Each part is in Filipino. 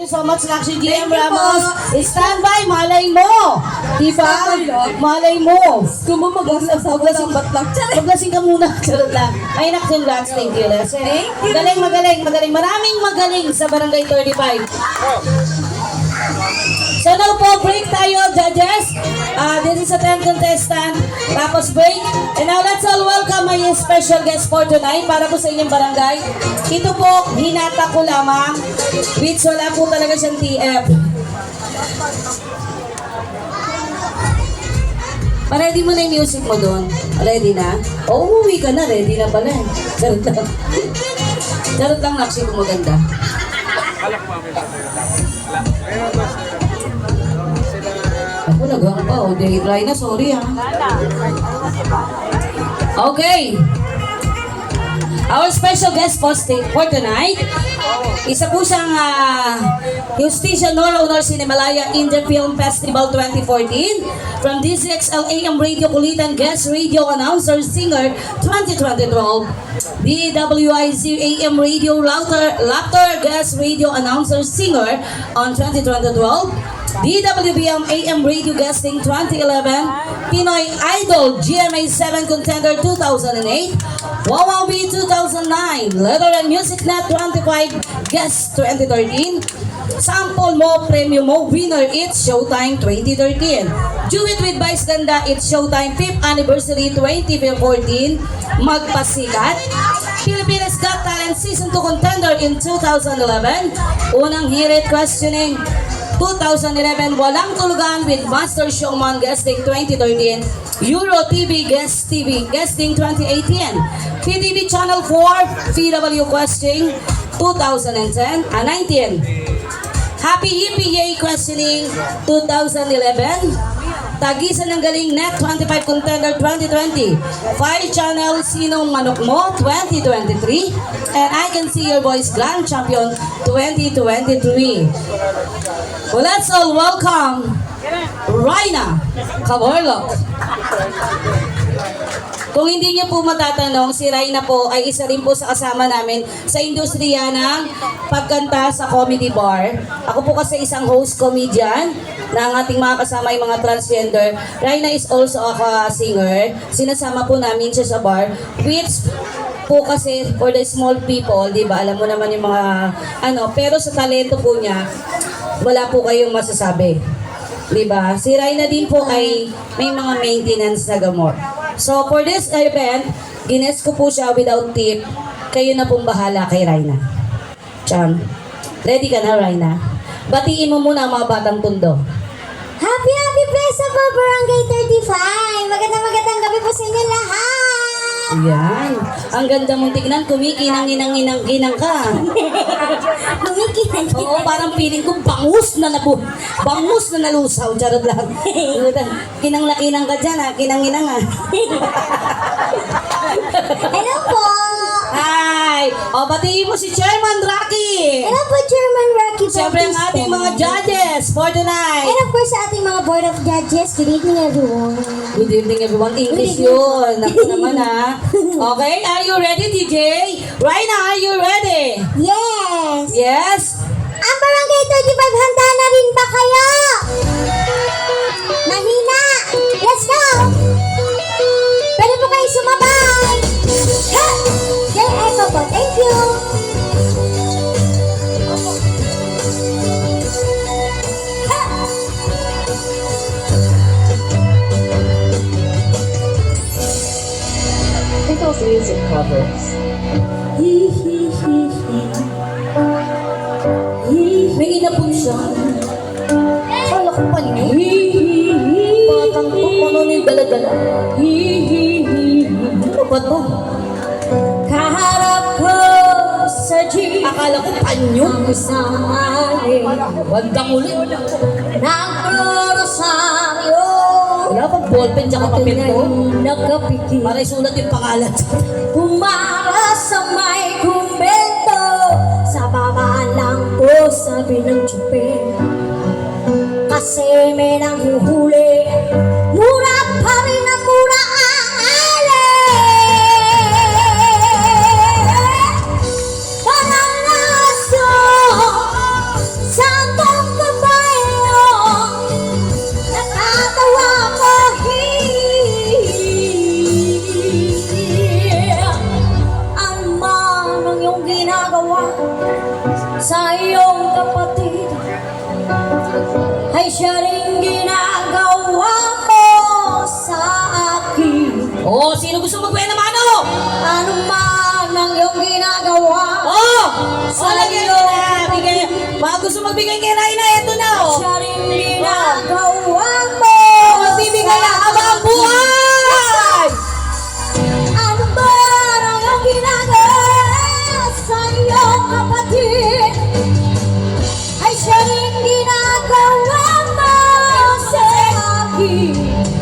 you so much, Lakshmi GM Ramos. Stand by, malay mo. Diba? Malay mo. Kung mo maglasing batlak. Maglasing ka muna. Charot lang. Ay, congrats. Thank you. Magaling, magaling, magaling. Maraming magaling sa Barangay 35. So now po, break tayo, judges. This is a 10 contestant. Tapos break. And now let's all welcome my special guest for tonight para po sa inyong barangay. Ito po, hinata ko lamang. Which wala po talaga siyang TF. Ready mo na yung music mo doon? Ready na? O, umuwi ka na. Ready na pala. Charot lang. Charot lang, Lakshmi, kung maganda. Ako, naghang pa. O, try na. Sorry, ha. Okay. Our special guest for tonight, isa po siyang Justicia Nora Honor Cinemalaya Indian Film Festival 2014 from DZXL AM Radio Kulitan Guest Radio Announcer Singer 2012, DWIZ AM Radio Laughter Guest Radio Announcer Singer on 2012, DWBM AM Radio Guesting 2011, Pinoy Idol GMA 7 Contender 2008, Wawaw B 2009, Letter and Music Net 25 Guest 2013, Sample Mo Premium Mo Winner It's Showtime 2013, Do It with Vice Ganda It's Showtime 5th Anniversary 2014, Magpasikat, Pilipinas Got Talent Season 2 Contender in 2011, Unang Hirit Questioning 2011, Walang Tulugan with Master Showman Guesting 2013, Euro TV Guesting 2018, PTV Channel 4 PW Questing 2019, Happy EPA Questioning 2011, Tagisan ng Galing Net 25 Contender 2020, Fire Channel Sinong Manok Mo 2023, and I Can See Your Voice Grand Champion 2023. Well, let's all welcome Raina Caborlo. Kung hindi niyo po matatanong, si Raina po ay isa rin po sa kasama namin sa industriya ng pagkanta sa comedy bar. Ako po kasi isang host comedian na ang ating mga kasama yung mga transgender. Raina is also a singer. Sinasama po namin siya sa bar, which po kasi for the small people, di ba? Alam mo naman yung mga pero sa talento po niya, wala po kayong masasabi. Di ba? Si Raina din po ay may mga maintenance na gamot. So for this event, gines ko po siya without tip. Kayo na pong bahala kay Raina. Cham. Ready ka na, Raina? Batiin mo muna ang mga batang pundo. Happy Festival Barangay 35! Magandang gabi po sa inyo lahat! Ayan. Ang ganda mong tignan, kumikinang-inang ka. Kumikinang. Oo, parang feeling ko bangus na nalusaw. Charot lang. Kinang-kinang ka dyan, ha? Kinang-inang, ha? Hello po! Hi! O, batiin mo si Chairman Rocky! Hello po, Chairman Rocky Siyempre ang ating mga judges for tonight. And of course, sa ating mga Board of Judges, good evening everyone. Good evening everyone. English yun. Naku naman, ha? Okay, are you ready, DJ? Raina, are you ready? Yes! Yes? Ang Barangay 35, handa na rin ba kayo? Mahina! Let's go! Pwede po kayo sumabay! Ha! Jay Echo po, thank you! Ha! Pickles music covers. May inapon siya. Kala ko pa niyo. Batang to, ano na yung dala-dala? Ano ba to? Kaharap ko sa jeep. Akala ko panyo. Sumali Bandang ulit. Nagro-rosaryo. Wala pang ballpen tsaka papel to. Nakapikit Para isulat yung pangalan. Pumara sa may kumbento. Sa baba lang po sabi ng tsupe. Kasi may nanghuhuli. Mura pa rin ang mura ang alin. Parang naso sa kapatid ay siya rin ginagawa mo sa akin. Oh, sino gusto magbuena mano? Ano man ang iyong ginagawa Oh! sa Lagyan iyo, na. Bigay. Mga gusto magbigay kay Raina, eto na oh. siya rin ginagawa mo. Magbibigay ang habang buhay! Ano ba ang iyong ginagawa sa iyong kapatid ay siya rin ginagawa mo sa akin.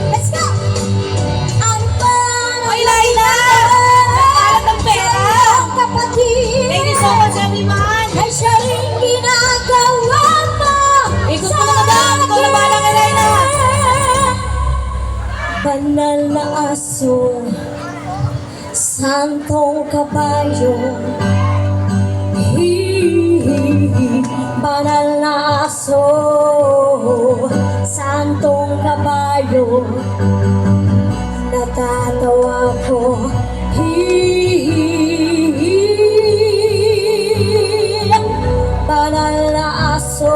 Let's go! Ano ba ang Oy, Raina! Nagkalat ng pera! iyong kapatid Thank you so much, everyone! ay siya rin ginagawa mo Ikot mo na madam! Ikaw na bahala kay Raina! Banal na aso, santong kabayo, banal na aso, santong kabayo, natatawa ko, banal na aso,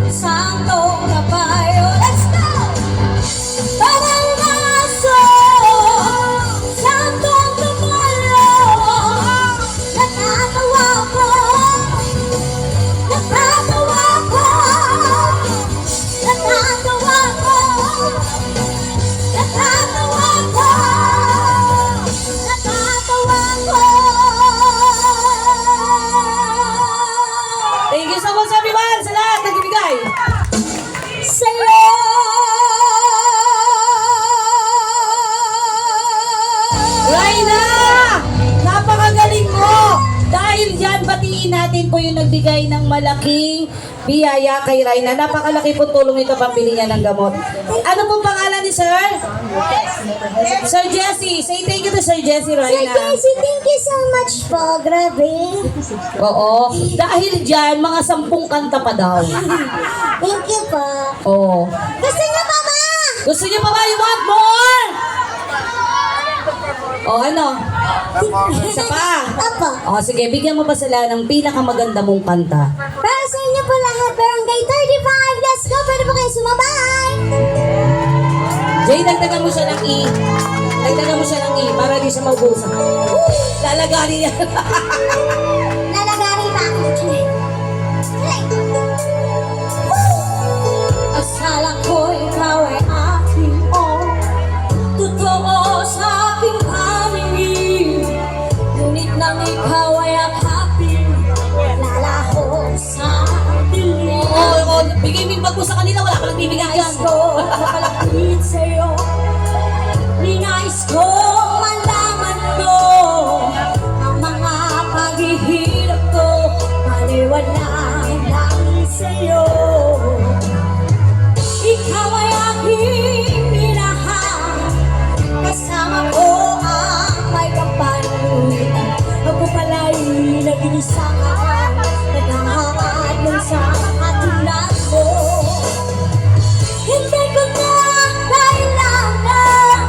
santong kabayo. Let's go! Banal na aso, santong kabayo, natatawa ko, natatawa ko, natatawa ko, natatawa ko, natatawa ko. Thank you so much, everyone! Sa lahat nagbibigay! Sa'yo. Raina! Napakagaling mo! Dahil dyan, batiin natin po yung nagbigay ng malaking biyaya kay Raina. Napakalaki po tulong ito pambili niya ng gamot. Ano pong pangalan ni Sir? Sir Jesse. Say thank you to Sir Jesse, Sir Raina. Casey, thank you so much po. Grabe. Oo. Dahil dyan, mga 10 kanta pa daw. Thank you po. Oo. Gusto niyo pa ba? Gusto niyo pa ba? You want more? O ano? Isa pa? Opo. O sige, bigyan mo pa sila ng pinakamaganda mong kanta. Para sa inyo po lahat, Barangay 35. Let's go. Pwede po kayo sumabay. Jay, dagdagan mo siya ng E. Dagdagan mo siya ng E para di siya maubusan. Lalagarin niya. Lalagarin pa ako. Asala ko ikaw ay aking totoo sa aking paningin. Ngunit nang ikaw ay akapin, lalaho sa dilim. Oo, bigay mo yung bag mo sa kanila. Wala ka lang bibigyan. Nais ko makalapit sa'yo. Ninais ko malaman mo ang mga paghihirap ko. Maliwanag lang sa'yo. Ikaw ay aking minahal. Kasama ko ang may kapal. Ako pala'y nag-iisa. Nag-aayon sa katulad mo. Hindi ko na kailangan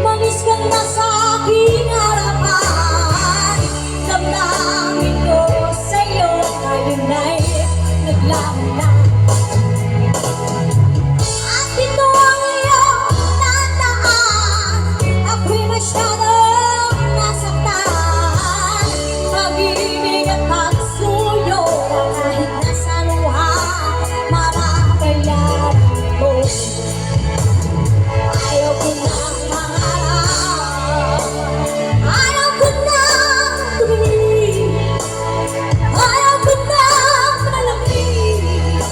manis kang nasa aking harapan. Damdamin ko sa'yo ngayon ay naglaman. At ito ang iyong tandaan. Ako'y masyadong nasaktan. Pag-ibig at pagsuyo na kahit nasa luha, mamamayaan mo. Ayaw ko nang mangarap. Ayaw ko nang tumingin. Ayaw ko nang malamig.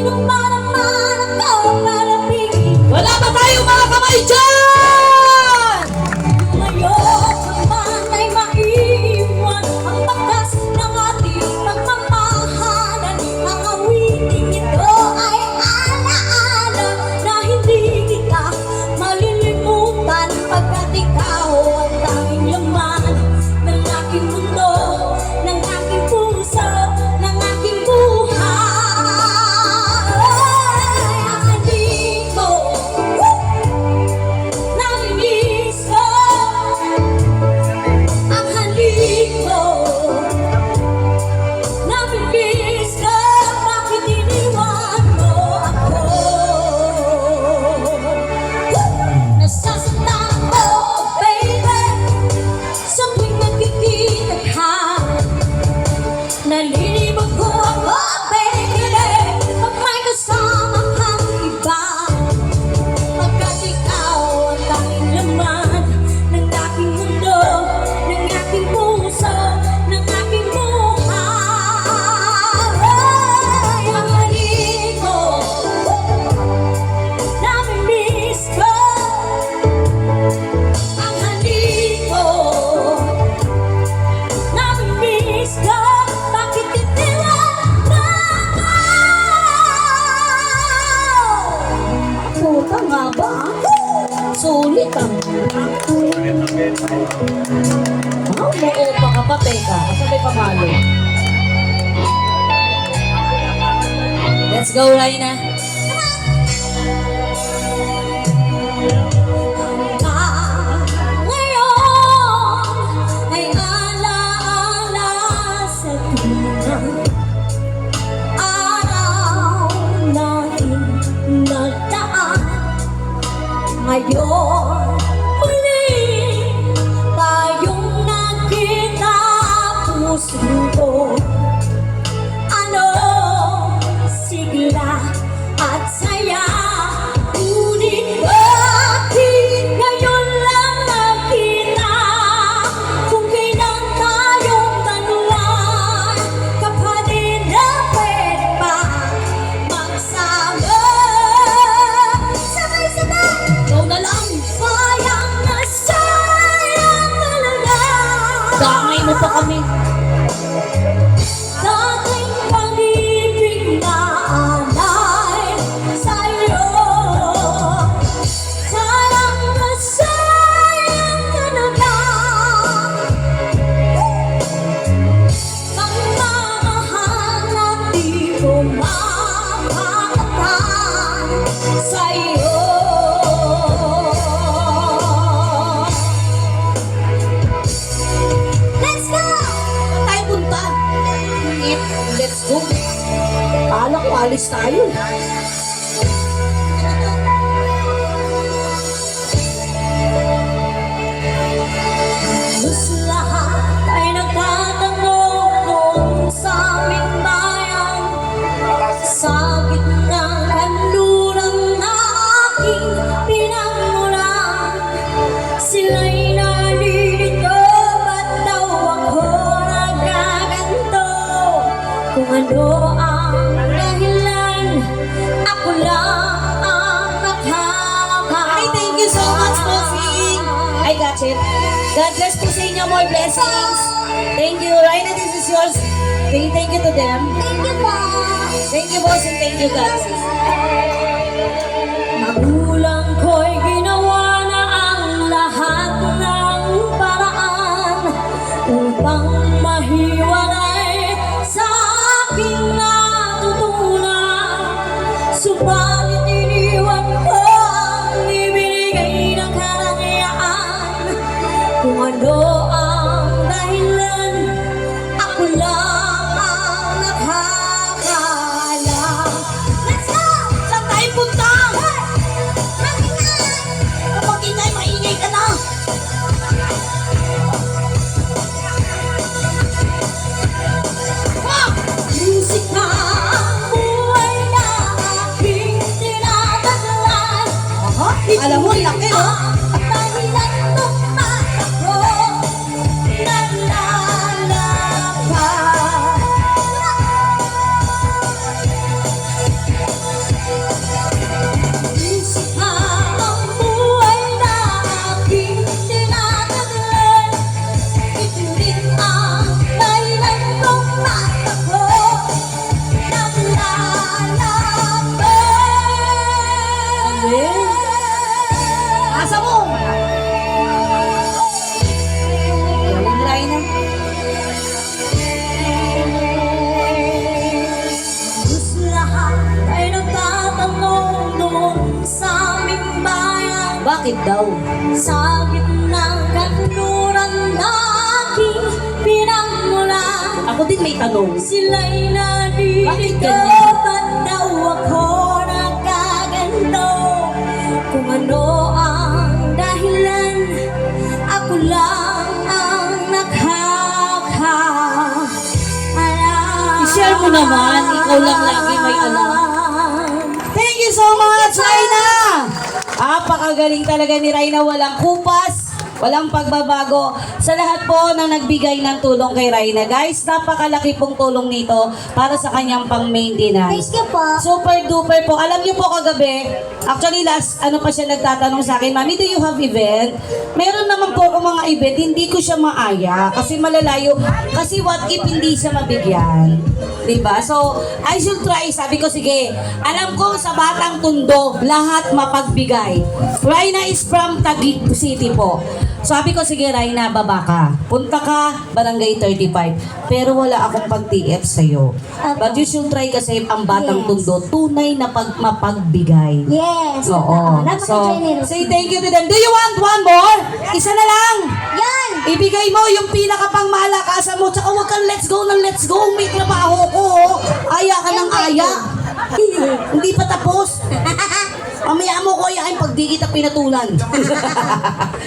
Sino ba naman ako para pigil? Wala ba tayong mga kamay dyan? Ngayon naman ay maiwan ang batas ng ating pagmamahalan. Ang awiting ito ay alaala na hindi kita malilimutan pagkat ikaw ang tanging laman ng aking mundo, ng aking puso, ng aking buhay. Ang halik mo, namimiss ko. Ang halik mo, namimiss ko. Bakit iniwan mo ako? Nasasaktan ko, baby, sa tuwing nagkikita ka. Nalilibog ko ako, baby, pag may kasama kang iba. Pagkat ikaw ang tanging laman ng aking mundo, ng aking puso, ng aking buhay. Ang halik mo, namimiss ko. Ang halik mo, namimiss ko. Bakit itiwan mo ako? Puta nga ba? Sulit ah. Wow, buo pa ka pa, teka. Asa may pamalo? Let's go, Raina. Ngayon ay alaala sa tunay araw natin nagdaan. Ngayon muli tayong nagkita, puso ko. Ano, sigla at saya. Ngunit bakit ngayon lang nakita? Kung kailan tayong tanuan, kapatid na pwede pa magsama. Sabay-sabay, ikaw na lang. Sayang na sayang talaga. Dangay mo pa kami. Dating pag-ibig na alay sa'yo. Sayang na sayang talaga. Pagmamahal na di ko mapakatan sa'yo. Let's go! Saan tayo punta? Let's go. Kala ko alis tayo. Halos lahat ay nagtatanong kung sa aming bayan, sa gitnang kanluran na aking pinagmulan. Sila'y nalilito, ba't daw ako nagaganto? Kung ano ang dahilan, ako lang ang nakakaalam. Ay, thank you so much, Bossing. I got it. God bless po sa inyo. More blessings. Thank you. Raina, this is yours. Thank you to them. Thank you po. Thank you, Bossing. Thank you, God. Magulang ko'y ginawa na ang lahat ng paraan upang mahiwalay sa aking natutunan. Subalit iniwan ko ang ibinigay ng karangyaan. Kung ano ang dahilan, ako lang ang nakakaalam. Let's go! Saan tayo Bakit daw? Sa gitnang kanluran na aking pinagmulan, Ako din may tanong. sila'y Bakit naliligaw. ganyan? Ba't daw ako nagkaganto? Kung ano ang dahilan, ako lang ang nakakaalam. I-share mo naman, ikaw lang lagi may alam. Thank you so much, Raina! Napakagaling talaga ni Raina. Walang kupas, walang pagbabago. Sa lahat po ng nagbigay ng tulong kay Raina. Guys, napakalaki pong tulong nito para sa kanyang pang-maintenance. Thank you po. Super duper po. Alam niyo po kagabi, actually last, ano pa siya nagtatanong sa akin, Mami, do you have event? Meron naman po ako mga event, hindi ko siya maaya kasi malalayo. Kasi what if hindi siya mabigyan? Diba? So, I should try. Sabi ko, sige, alam ko sa Batang Tondo, lahat mapagbigay. Raina is from Taguig City po. Sabi ko, sige Raina, baba ka. Punta ka, Barangay 35. Pero wala akong pag-TF sa'yo. But you should try kasi ang Batang Yes. Tondo, tunay na mapagbigay. Yes. Oo. So, say thank you to them. Do you want one more? Isa na lang. Yan! Ibigay mo yung pinakapang malakasan mo. Tsaka huwag kang let's go ng let's go. May trabaho ko. Aya ka ng aya. Hindi pa tapos. Mamaya mo ko ayahin pag di kita pinatulan.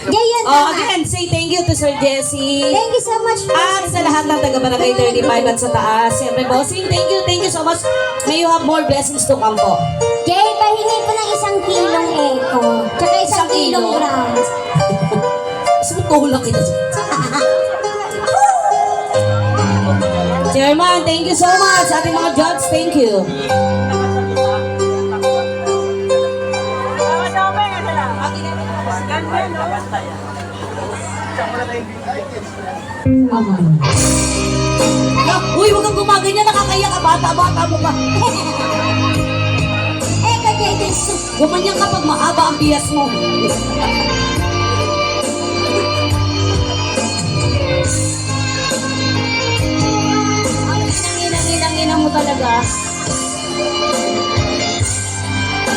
Ganyan Oh, again, say thank you to Sir Jesse. Thank you so much. At sa lahat ng taga-Barangay 35 at sa taas. Siyempre, bossing, thank you so much. May you have more blessings to come po. Jay, pahingi ko ng 1 kilong echo. Tsaka 1 Isang kilong kilo? grounds. Sumutulak kita dyan. Chairman, thank you so much. Sa ating mga judge, thank you. Uy, huwag kang gumaganyan. Nakakaya ka. Bata-bata mo pa. Kaya din. Gumanyan kapag mahaba ang bias mo. Ang inang-inang mo talaga.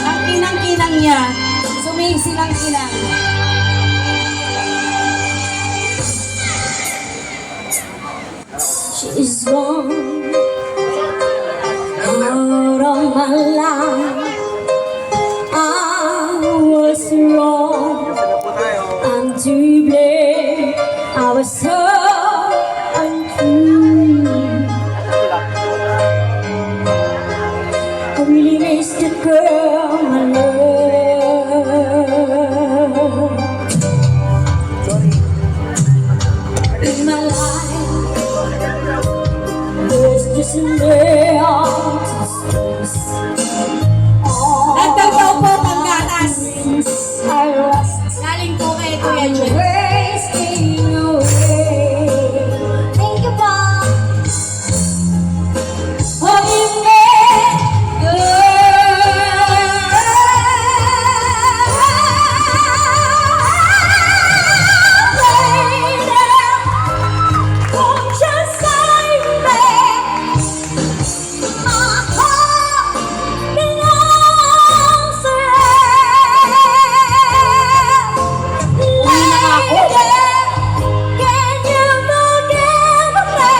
Ang kinang-kinang niya. Sumisilang-silang. She is gone out of my life. I was wrong. I'm to blame. I was so untrue. I really miss the girl I love. In my life, there's just a empty space. Nagtagyaw po, Panggatas. I lost. Galing po kay Kuya Jun. Wasting away. Thank you, Pa. Holding me, won't you save me? My heart belongs to you. Lady, can you forgive me?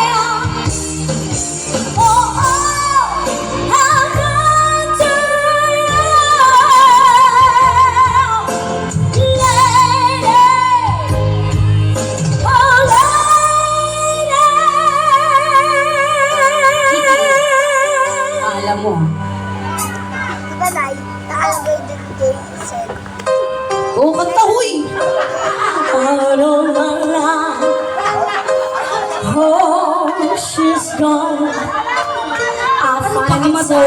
For all I've done to you. Lady, oh lady. Alam mo. Diba, Nay? Nakalagay din kay Sen. Oo, kanta, huy. Out of my life. Oh, she's gone. I find it so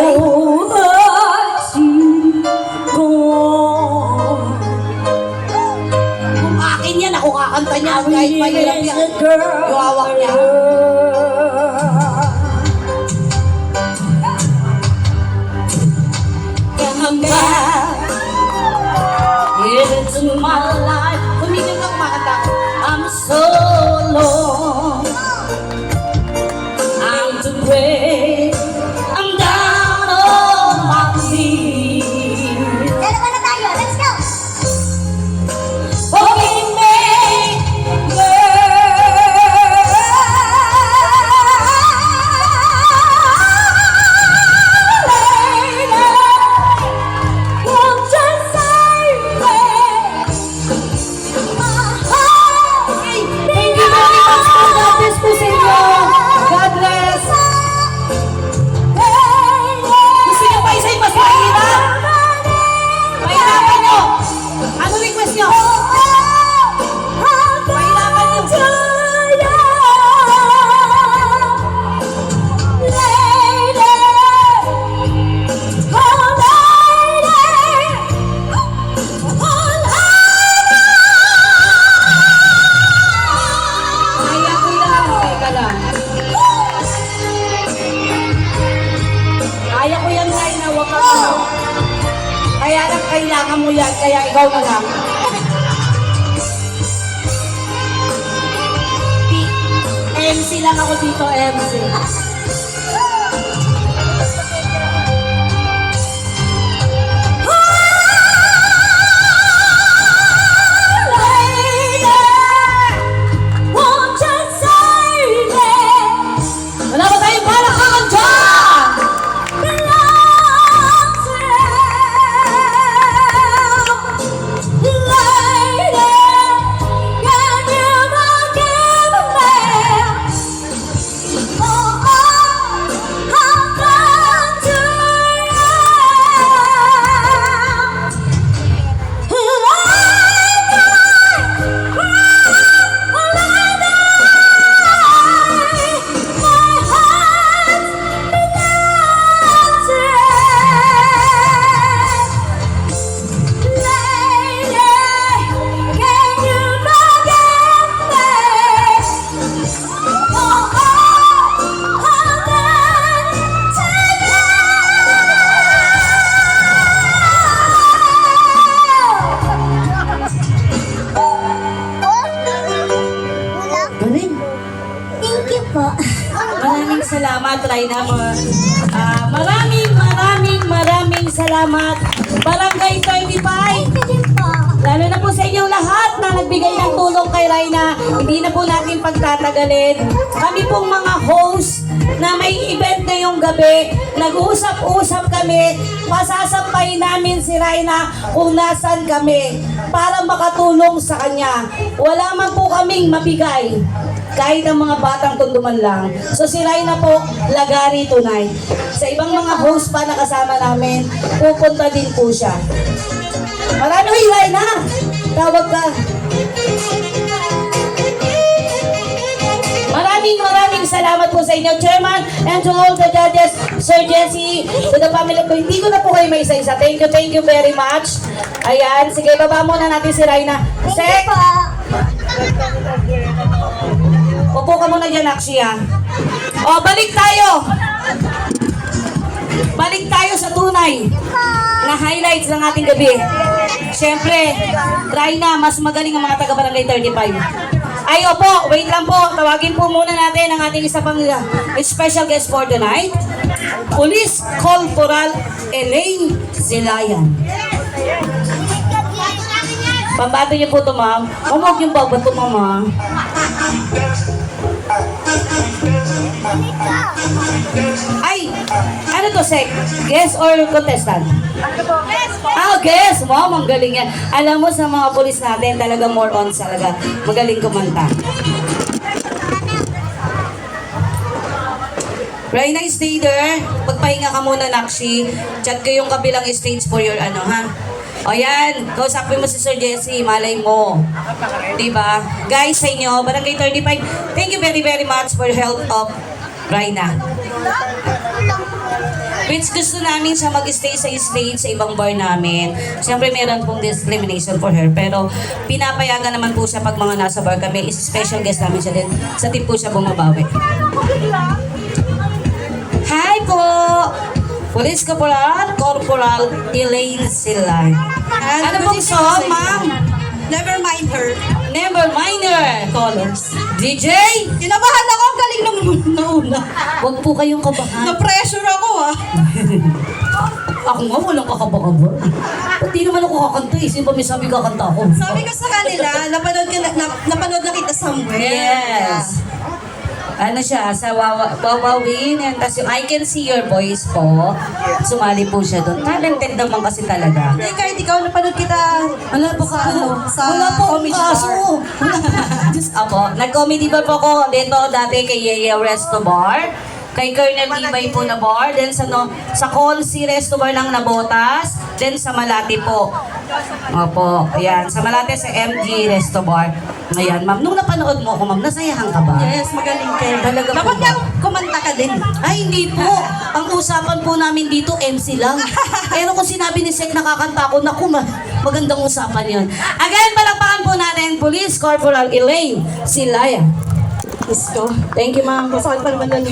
hard to go on. Kung akin yan, ako kakanta niya. I Kahit really mahirap miss yan. the girl. Yung hawak niya. Come back into my life. Kumigil ka kumakanta. I'm so alone. I'm to pray. I'm down on my knees. Dalawa na tayo. Let's go. kailangan mo yan, kaya ikaw na lang. MC lang ako dito, MC. Wala ba tayong palakpakan dyan? Galing. Thank you po. Maraming salamat, Raina. Maraming salamat. Barangay 35. Thank you din po. Lalo na po sa inyong lahat na nagbigay ng tulong kay Raina. Hindi na po natin pagtatagalin. Kami pong mga host na may event ngayong gabi, nag-uusap-usap kami, masasampay namin si Raina kung nasan kami para makatulong sa kanya. Wala man po kaming mabigay, kahit ang mga batang tunduman lang. So si Raina po, lagari tonight. Sa ibang mga host pa na kasama namin, pupunta din po siya. Marami ko yung Raina! Tawag ka. Maraming salamat po sa inyo, Chairman, and to all the judges, Sir Jesse, to the family ko. Hindi ko na po kayo may isa-isa. Thank you very much. Ayan, sige, baba muna natin si Raina. Sek! Upo ka muna dyan, Akshia. O, balik tayo! Balik tayo sa tunay na highlights ng ating gabi. Siyempre, Raina, mas magaling ang mga taga-barangay 35. Ay, opo, wait lang po. Tawagin po muna natin ang ating isa pang special guest for tonight. Police Corporal Elaine Zilayan. Pambato niyo po ito, ma'am. Huwag niyong babato, mama. Ay, ano to, Sek? Guest or contestant? Guest! Wow, ang galing yan. Alam mo, sa mga polis natin, talagang more on talaga. Magaling kumanta. Raina, stay there. Pagpahinga ka muna, Nakshi. Chat ko yung kabilang stage for your ano, ha? O yan, kausapin mo si Sir Jesse, malay mo. Diba? Guys, sa inyo, Barangay 35, thank you very much for your help of Raina. Which gusto namin siya mag-stay sa stage sa ibang bar namin. Siyempre meron pong discrimination for her. Pero pinapayagan naman po siya pag mga nasa bar kami. Is special guest namin siya din. Sa tip po siya bumabawi. Hi po! Police Corporal Elaine Silay. Ano pong song, ma'am? Never mind her. Never mind her. Colors. DJ! Kinabahan ako, ang galing ng nauna. Huwag po kayong kabahan. Na-pressure ako Ako nga, walang kakabakaba. Pati naman ako kakanta eh. Sino ba may sabi kakanta ako? Sabi ko sa kanila, napanood na kita somewhere. Yes. Ano siya, sa Wawawin, and tas yung I Can See Your Voice po, sumali po siya doon. Talented naman kasi talaga. Hindi, kahit ikaw napanood kita. Wala po ka, wala po akong comedy kaso. Just apo, nag-comedy bar po ako dito dati kay Yeye Resto Bar. Kay Colonel Ibay po na bar, then sa Colsi Resto Bar ng Nabotas, then sa Malate po. Opo, ayan, sa Malate sa MG Resto Bar. Ayan, ma'am, nung napanood mo ako, ma'am, nasayahan ka ba? Yes, magaling ka. Talaga po Dapat ba? nga kumanta ka din. Ay, hindi po. Ang usapan po namin dito, MC lang. Pero kung sinabi ni Sek nakakanta ako, naku, magandang usapan yun. Again, palakpakan po natin, Police Corporal Elaine Silaya. Gusto. Thank you, ma'am. Masakit pa naman ng